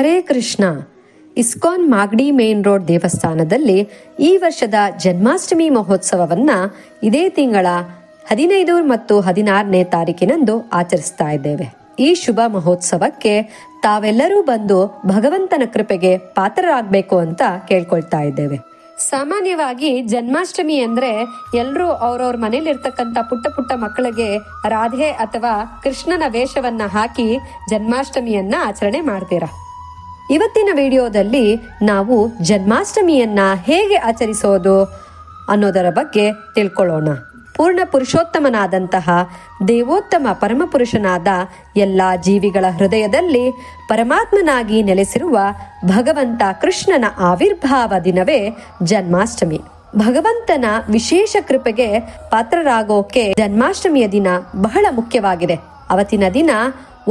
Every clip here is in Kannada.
ಹರೇ ಕೃಷ್ಣ. ಇಸ್ಕಾನ್ ಮಾಗಡಿ ಮೇನ್ ರೋಡ್ ದೇವಸ್ಥಾನದಲ್ಲಿ ಈ ವರ್ಷದ ಜನ್ಮಾಷ್ಟಮಿ ಮಹೋತ್ಸವವನ್ನ ಇದೇ ತಿಂಗಳ 15 ಮತ್ತು 16ನೇ ತಾರೀಕಿನಂದು ಆಚರಿಸ್ತಾ ಇದ್ದೇವೆ. ಈ ಶುಭ ಮಹೋತ್ಸವಕ್ಕೆ ತಾವೆಲ್ಲರೂ ಬಂದು ಭಗವಂತನ ಕೃಪೆಗೆ ಪಾತ್ರರಾಗಬೇಕು ಅಂತ ಕೇಳ್ಕೊಳ್ತಾ ಇದ್ದೇವೆ. ಸಾಮಾನ್ಯವಾಗಿ ಜನ್ಮಾಷ್ಟಮಿ ಅಂದ್ರೆ ಎಲ್ಲರೂ ಅವ್ರವ್ರ ಮನೇಲಿ ಇರ್ತಕ್ಕಂಥ ಪುಟ್ಟ ಪುಟ್ಟ ಮಕ್ಕಳಿಗೆ ರಾಧೆ ಅಥವಾ ಕೃಷ್ಣನ ವೇಷವನ್ನ ಹಾಕಿ ಜನ್ಮಾಷ್ಟಮಿಯನ್ನ ಆಚರಣೆ ಮಾಡ್ತೀರಾ. ಇವತ್ತಿನ ವಿಡಿಯೋದಲ್ಲಿ ನಾವು ಜನ್ಮಾಷ್ಟಮಿಯನ್ನ ಹೇಗೆ ಆಚರಿಸೋದು ಅನ್ನೋದರ ಬಗ್ಗೆ ತಿಳ್ಕೊಳ್ಳೋಣ. ಪೂರ್ಣ ಪುರುಷೋತ್ತಮನಾದಂತಹ ದೇವೋತ್ತಮ ಪರಮಪುರುಷನಾದ ಎಲ್ಲಾ ಜೀವಿಗಳ ಹೃದಯದಲ್ಲಿ ಪರಮಾತ್ಮನಾಗಿ ನೆಲೆಸಿರುವ ಭಗವಂತ ಕೃಷ್ಣನ ಆವಿರ್ಭಾವ ದಿನವೇ ಜನ್ಮಾಷ್ಟಮಿ. ಭಗವಂತನ ವಿಶೇಷ ಕೃಪೆಗೆ ಪಾತ್ರರಾಗೋಕೆ ಜನ್ಮಾಷ್ಟಮಿಯ ದಿನ ಬಹಳ ಮುಖ್ಯವಾಗಿದೆ. ಅವತ್ತಿನ ದಿನ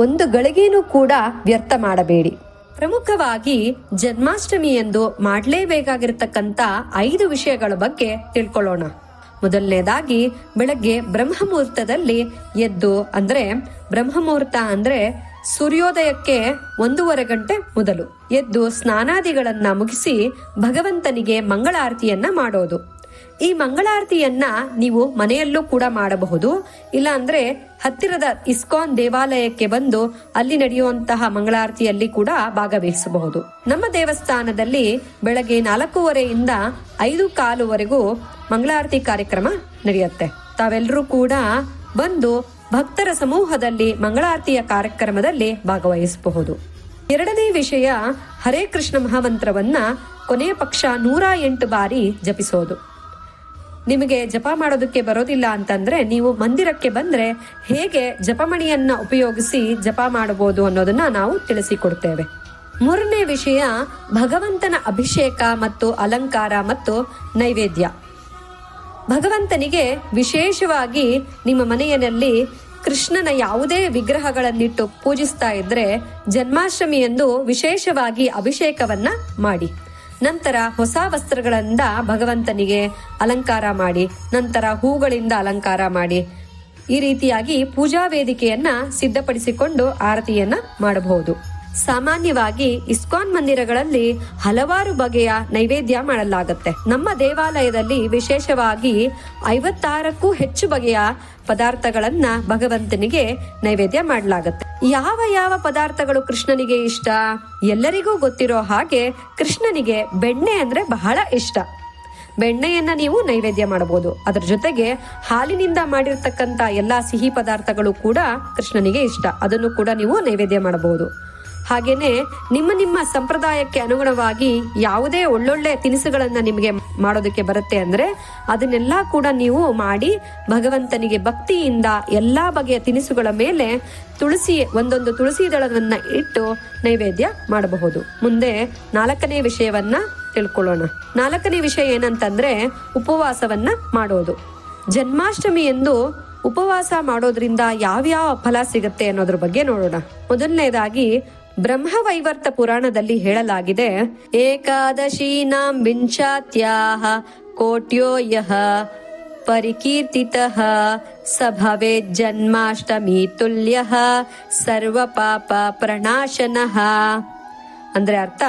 ಒಂದು ಗಳಿಗೆನೂ ಕೂಡ ವ್ಯರ್ಥ ಮಾಡಬೇಡಿ. ಪ್ರಮುಖವಾಗಿ ಜನ್ಮಾಷ್ಟಮಿ ಎಂದು ಮಾಡಲೇಬೇಕಾಗಿರತಕ್ಕಂತ 5 ವಿಷಯಗಳ ಬಗ್ಗೆ ತಿಳ್ಕೊಳ್ಳೋಣ. ಮೊದಲನೇದಾಗಿ ಬೆಳಗ್ಗೆ ಬ್ರಹ್ಮಮುಹೂರ್ತದಲ್ಲಿ ಎದ್ದು, ಅಂದ್ರೆ ಬ್ರಹ್ಮಮುಹೂರ್ತ ಅಂದ್ರೆ ಸೂರ್ಯೋದಯಕ್ಕೆ 1:30 ಗಂಟೆ ಮೊದಲು ಎದ್ದು ಸ್ನಾನಾದಿಗಳನ್ನ ಮುಗಿಸಿ ಭಗವಂತನಿಗೆ ಮಂಗಳಾರತಿಯನ್ನ ಮಾಡೋದು. ಈ ಮಂಗಳಾರತಿಯನ್ನ ನೀವು ಮನೆಯಲ್ಲೂ ಕೂಡ ಮಾಡಬಹುದು, ಇಲ್ಲ ಅಂದ್ರೆ ಹತ್ತಿರದ ಇಸ್ಕಾನ್ ದೇವಾಲಯಕ್ಕೆ ಬಂದು ಅಲ್ಲಿ ನಡೆಯುವಂತಹ ಮಂಗಳಾರತಿಯಲ್ಲಿ ಕೂಡ ಭಾಗವಹಿಸಬಹುದು. ನಮ್ಮ ದೇವಸ್ಥಾನದಲ್ಲಿ ಬೆಳಗ್ಗೆ 4:15 5:15 ಮಂಗಳಾರತಿ ಕಾರ್ಯಕ್ರಮ ನಡೆಯುತ್ತೆ. ತಾವೆಲ್ಲರೂ ಕೂಡ ಬಂದು ಭಕ್ತರ ಸಮೂಹದಲ್ಲಿ ಮಂಗಳಾರತಿಯ ಕಾರ್ಯಕ್ರಮದಲ್ಲಿ ಭಾಗವಹಿಸಬಹುದು. ಎರಡನೇ ವಿಷಯ, ಹರೇ ಕೃಷ್ಣ ಮಹಾಮಂತ್ರವನ್ನ ಕೊನೆಯ ಪಕ್ಷ 108 ಬಾರಿ ಜಪಿಸೋದು. ನಿಮಗೆ ಜಪ ಮಾಡೋದಕ್ಕೆ ಬರೋದಿಲ್ಲ ಅಂತಂದ್ರೆ ನೀವು ಮಂದಿರಕ್ಕೆ ಬಂದ್ರೆ ಹೇಗೆ ಜಪಮಣಿಯನ್ನ ಉಪಯೋಗಿಸಿ ಜಪ ಮಾಡಬಹುದು ಅನ್ನೋದನ್ನ ನಾವು ತಿಳಿಸಿಕೊಡ್ತೇವೆ. ಮೂರನೇ ವಿಷಯ, ಭಗವಂತನ ಅಭಿಷೇಕ ಮತ್ತು ಅಲಂಕಾರ ಮತ್ತು ನೈವೇದ್ಯ. ಭಗವಂತನಿಗೆ ವಿಶೇಷವಾಗಿ ನಿಮ್ಮ ಮನೆಯಲ್ಲಿ ಕೃಷ್ಣನ ಯಾವುದೇ ವಿಗ್ರಹಗಳನ್ನಿಟ್ಟು ಪೂಜಿಸ್ತಾ ಇದ್ರೆ ಜನ್ಮಾಷ್ಟಮಿ ಎಂದು ವಿಶೇಷವಾಗಿ ಅಭಿಷೇಕವನ್ನ ಮಾಡಿ, ನಂತರ ಹೊಸ ವಸ್ತ್ರಗಳಿಂದ ಭಗವಂತನಿಗೆ ಅಲಂಕಾರ ಮಾಡಿ, ನಂತರ ಹೂಗಳಿಂದ ಅಲಂಕಾರ ಮಾಡಿ, ಈ ರೀತಿಯಾಗಿ ಪೂಜಾ ವೇದಿಕೆಯನ್ನ ಸಿದ್ಧಪಡಿಸಿಕೊಂಡು ಆರತಿಯನ್ನ ಮಾಡಬಹುದು. ಸಾಮಾನ್ಯವಾಗಿ ಇಸ್ಕಾನ್ ಮಂದಿರಗಳಲ್ಲಿ ಹಲವಾರು ಬಗೆಯ ನೈವೇದ್ಯ ಮಾಡಲಾಗುತ್ತೆ. ನಮ್ಮ ದೇವಾಲಯದಲ್ಲಿ ವಿಶೇಷವಾಗಿ 56ಕ್ಕೂ ಹೆಚ್ಚು ಬಗೆಯ ಪದಾರ್ಥಗಳನ್ನ ಭಗವಂತನಿಗೆ ನೈವೇದ್ಯ ಮಾಡಲಾಗುತ್ತೆ. ಯಾವ ಯಾವ ಪದಾರ್ಥಗಳು ಕೃಷ್ಣನಿಗೆ ಇಷ್ಟ? ಎಲ್ಲರಿಗೂ ಗೊತ್ತಿರೋ ಹಾಗೆ ಕೃಷ್ಣನಿಗೆ ಬೆಣ್ಣೆ ಅಂದ್ರೆ ಬಹಳ ಇಷ್ಟ. ಬೆಣ್ಣೆಯನ್ನ ನೀವು ನೈವೇದ್ಯ ಮಾಡಬಹುದು. ಅದರ ಜೊತೆಗೆ ಹಾಲಿನಿಂದ ಮಾಡಿರ್ತಕ್ಕಂತ ಎಲ್ಲಾ ಸಿಹಿ ಪದಾರ್ಥಗಳು ಕೂಡ ಕೃಷ್ಣನಿಗೆ ಇಷ್ಟ, ಅದನ್ನು ಕೂಡ ನೀವು ನೈವೇದ್ಯ ಮಾಡಬಹುದು. ಹಾಗೇನೆ ನಿಮ್ಮ ಸಂಪ್ರದಾಯಕ್ಕೆ ಅನುಗುಣವಾಗಿ ಯಾವುದೇ ಒಳ್ಳೊಳ್ಳೆ ತಿನಿಸುಗಳನ್ನ ನಿಮಗೆ ಮಾಡೋದಕ್ಕೆ ಬರುತ್ತೆ ಅಂದ್ರೆ ಅದನ್ನೆಲ್ಲಾ ಕೂಡ ನೀವು ಮಾಡಿ ಭಗವಂತನಿಗೆ ಭಕ್ತಿಯಿಂದ ಎಲ್ಲಾ ಬಗೆಯ ತಿನಿಸುಗಳ ಮೇಲೆ ಒಂದೊಂದು ತುಳಸಿ ದಳವನ್ನ ಇಟ್ಟು ನೈವೇದ್ಯ ಮಾಡಬಹುದು. ಮುಂದೆ 4ನೇ ವಿಷಯವನ್ನ ತಿಳ್ಕೊಳ್ಳೋಣ. 4ನೇ ವಿಷಯ ಏನಂತಂದ್ರೆ ಉಪವಾಸವನ್ನ ಮಾಡೋದು. ಜನ್ಮಾಷ್ಟಮಿ ಎಂದು ಉಪವಾಸ ಮಾಡೋದ್ರಿಂದ ಯಾವ್ಯಾವ ಫಲ ಸಿಗುತ್ತೆ ಅನ್ನೋದ್ರ ಬಗ್ಗೆ ನೋಡೋಣ. ಮೊದಲನೇದಾಗಿ ಬ್ರಹ್ಮವೈವರ್ತ ಪುರಾಣದಲ್ಲಿ ಹೇಳಲಾಗಿದೆ, ಏಕಾದಶೀನಾಂ ವಿಂಶಾತ್ಯಾಹ ಕೋಟ್ಯೋ ಯಃ ಪರಿಕೀರ್ತಿತಃ ಸ ಭವೇತ್ ಜನ್ಮಾಷ್ಟಮಿ ತುಲ್ಯಃ ಸರ್ವ ಪಾಪ ಪ್ರಣಾಶನಃ. ಅಂದ್ರೆ ಅರ್ಥ,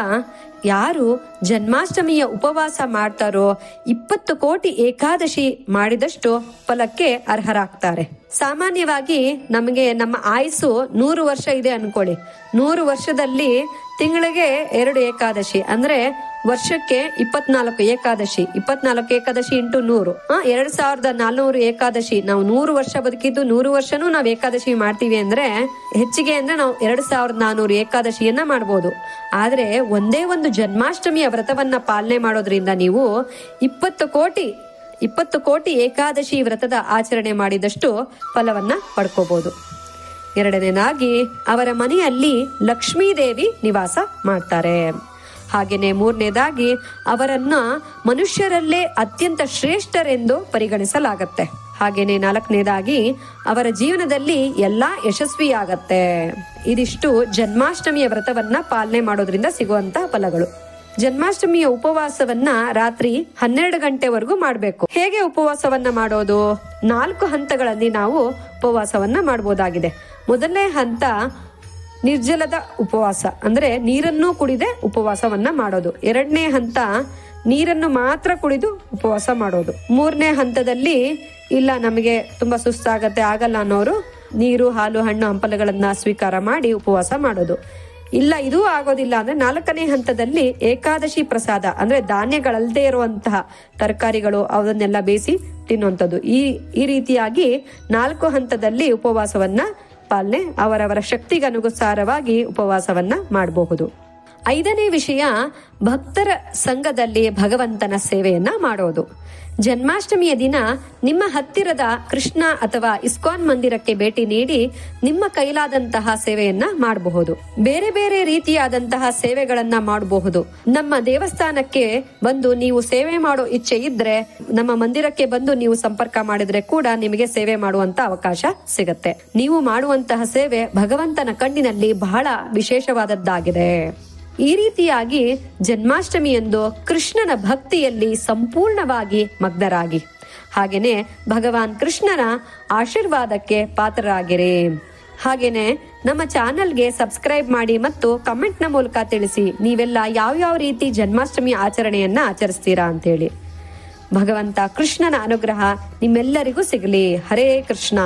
ಯಾರು ಜನ್ಮಾಷ್ಟಮಿಯ ಉಪವಾಸ ಮಾಡ್ತಾರೋ 20 ಕೋಟಿ ಏಕಾದಶಿ ಮಾಡಿದಷ್ಟು ಫಲಕ್ಕೆ ಅರ್ಹರಾಗ್ತಾರೆ. ಸಾಮಾನ್ಯವಾಗಿ ನಮಗೆ ನಮ್ಮ ಆಯುಸ್ಸು 100 ವರ್ಷ ಇದೆ ಅನ್ಕೊಳ್ಳಿ. 100 ವರ್ಷದಲ್ಲಿ ತಿಂಗಳಿಗೆ 2 ಏಕಾದಶಿ ಅಂದ್ರೆ ವರ್ಷಕ್ಕೆ 24 ಏಕಾದಶಿ. 24 ಏಕಾದಶಿ ಇಂಟು 100 2400 ಏಕಾದಶಿ. ನಾವು 100 ವರ್ಷ ಬದುಕಿದ್ದು 100 ವರ್ಷನೂ ನಾವು ಏಕಾದಶಿ ಮಾಡ್ತೀವಿ ಅಂದ್ರೆ ಹೆಚ್ಚಿಗೆ ಅಂದ್ರೆ ನಾವು 2400 ಏಕಾದಶಿಯನ್ನ ಮಾಡಬಹುದು. ಆದ್ರೆ ಒಂದೇ ಒಂದು ಜನ್ಮಾಷ್ಟಮಿಯ ವ್ರತವನ್ನ ಪಾಲನೆ ಮಾಡೋದ್ರಿಂದ ನೀವು 20 ಕೋಟಿ ಏಕಾದಶಿ ವ್ರತದ ಆಚರಣೆ ಮಾಡಿದಷ್ಟು ಫಲವನ್ನ ಪಡ್ಕೋಬಹುದು. ಎರಡನೇದಾಗಿ ಅವರ ಮನೆಯಲ್ಲಿ ಲಕ್ಷ್ಮೀದೇವಿ ನಿವಾಸ ಮಾಡ್ತಾರೆ. ಹಾಗೇನೆ ಮೂರನೇದಾಗಿ ಅವರನ್ನ ಮನುಷ್ಯರಲ್ಲೇ ಅತ್ಯಂತ ಶ್ರೇಷ್ಠರೆಂದು ಪರಿಗಣಿಸಲಾಗತ್ತೆ. ಹಾಗೇನೆ 4ನೇದಾಗಿ ಅವರ ಜೀವನದಲ್ಲಿ ಎಲ್ಲಾ ಯಶಸ್ವಿಯಾಗತ್ತೆ. ಇದಿಷ್ಟು ಜನ್ಮಾಷ್ಟಮಿಯ ವ್ರತವನ್ನ ಪಾಲನೆ ಮಾಡೋದ್ರಿಂದ ಸಿಗುವಂತ ಫಲಗಳು. ಜನ್ಮಾಷ್ಟಮಿಯ ಉಪವಾಸವನ್ನ ರಾತ್ರಿ 12 ಗಂಟೆವರೆಗೂ ಮಾಡಬೇಕು. ಹೇಗೆ ಉಪವಾಸವನ್ನ ಮಾಡೋದು? 4 ಹಂತಗಳಲ್ಲಿ ನಾವು ಉಪವಾಸವನ್ನ ಮಾಡಬಹುದಾಗಿದೆ. ಮೊದಲನೇ ಹಂತ ನಿರ್ಜಲದ ಉಪವಾಸ ಅಂದ್ರೆ ನೀರನ್ನು ಕುಡಿದೆ ಉಪವಾಸವನ್ನ ಮಾಡೋದು. 2ನೇ ಹಂತ ನೀರನ್ನು ಮಾತ್ರ ಕುಡಿದು ಉಪವಾಸ ಮಾಡೋದು. 3ನೇ ಹಂತದಲ್ಲಿ ಇಲ್ಲ ನಮಗೆ ತುಂಬಾ ಸುಸ್ತಾಗತ್ತೆ ಆಗಲ್ಲ ಅನ್ನೋರು ನೀರು, ಹಾಲು, ಹಣ್ಣು, ಹಂಪಲುಗಳನ್ನ ಸ್ವೀಕಾರ ಮಾಡಿ ಉಪವಾಸ ಮಾಡೋದು. ಇಲ್ಲ ಇದೂ ಆಗೋದಿಲ್ಲ ಅಂದ್ರೆ 4ನೇ ಹಂತದಲ್ಲಿ ಏಕಾದಶಿ ಪ್ರಸಾದ ಅಂದ್ರೆ ಧಾನ್ಯಗಳಲ್ಲದೆ ಇರುವಂತಹ ತರಕಾರಿಗಳು ಅವನ್ನೆಲ್ಲ ಬೇಯಿಸಿ ತಿನ್ನುವಂಥದ್ದು. ಈ ರೀತಿಯಾಗಿ 4 ಹಂತದಲ್ಲಿ ಉಪವಾಸವನ್ನ ಪಾಲನೆ ಅವರವರ ಶಕ್ತಿಗನುಸಾರವಾಗಿ ಉಪವಾಸವನ್ನ ಮಾಡಬಹುದು. 5ನೇ ವಿಷಯ ಭಕ್ತರ ಸಂಘದಲ್ಲಿ ಭಗವಂತನ ಸೇವೆಯನ್ನ ಮಾಡೋದು. ಜನ್ಮಾಷ್ಟಮಿಯ ದಿನ ನಿಮ್ಮ ಹತ್ತಿರದ ಕೃಷ್ಣ ಅಥವಾ ಇಸ್ಕಾನ್ ಮಂದಿರಕ್ಕೆ ಭೇಟಿ ನೀಡಿ ನಿಮ್ಮ ಕೈಲಾದಂತಹ ಸೇವೆಯನ್ನ ಮಾಡಬಹುದು. ಬೇರೆ ಬೇರೆ ರೀತಿಯಾದಂತಹ ಸೇವೆಗಳನ್ನ ಮಾಡಬಹುದು. ನಮ್ಮ ದೇವಸ್ಥಾನಕ್ಕೆ ಬಂದು ನೀವು ಸೇವೆ ಮಾಡೋ ಇಚ್ಛೆ ಇದ್ರೆ ನಮ್ಮ ಮಂದಿರಕ್ಕೆ ಬಂದು ನೀವು ಸಂಪರ್ಕ ಮಾಡಿದ್ರೆ ಕೂಡ ನಿಮಗೆ ಸೇವೆ ಮಾಡುವಂತ ಅವಕಾಶ ಸಿಗತ್ತೆ. ನೀವು ಮಾಡುವಂತಹ ಸೇವೆ ಭಗವಂತನ ಕಣ್ಣಿನಲ್ಲಿ ಬಹಳ ವಿಶೇಷವಾದದ್ದಾಗಿದೆ. ಈ ರೀತಿಯಾಗಿ ಜನ್ಮಾಷ್ಟಮಿಯಂದು ಕೃಷ್ಣನ ಭಕ್ತಿಯಲ್ಲಿ ಸಂಪೂರ್ಣವಾಗಿ ಮಗ್ನರಾಗಿ, ಹಾಗೇನೆ ಭಗವಾನ್ ಕೃಷ್ಣನ ಆಶೀರ್ವಾದಕ್ಕೆ ಪಾತ್ರರಾಗಿರಿ. ಹಾಗೇನೆ ನಮ್ಮ ಚಾನೆಲ್ಗೆ ಸಬ್ಸ್ಕ್ರೈಬ್ ಮಾಡಿ ಮತ್ತು ಕಮೆಂಟ್ನ ಮೂಲಕ ತಿಳಿಸಿ ನೀವೆಲ್ಲ ಯಾವ ರೀತಿ ಜನ್ಮಾಷ್ಟಮಿ ಆಚರಣೆಯನ್ನ ಆಚರಿಸ್ತೀರಾ ಅಂತೇಳಿ. ಭಗವಂತ ಕೃಷ್ಣನ ಅನುಗ್ರಹ ನಿಮ್ಮೆಲ್ಲರಿಗೂ ಸಿಗಲಿ. ಹರೇ ಕೃಷ್ಣ.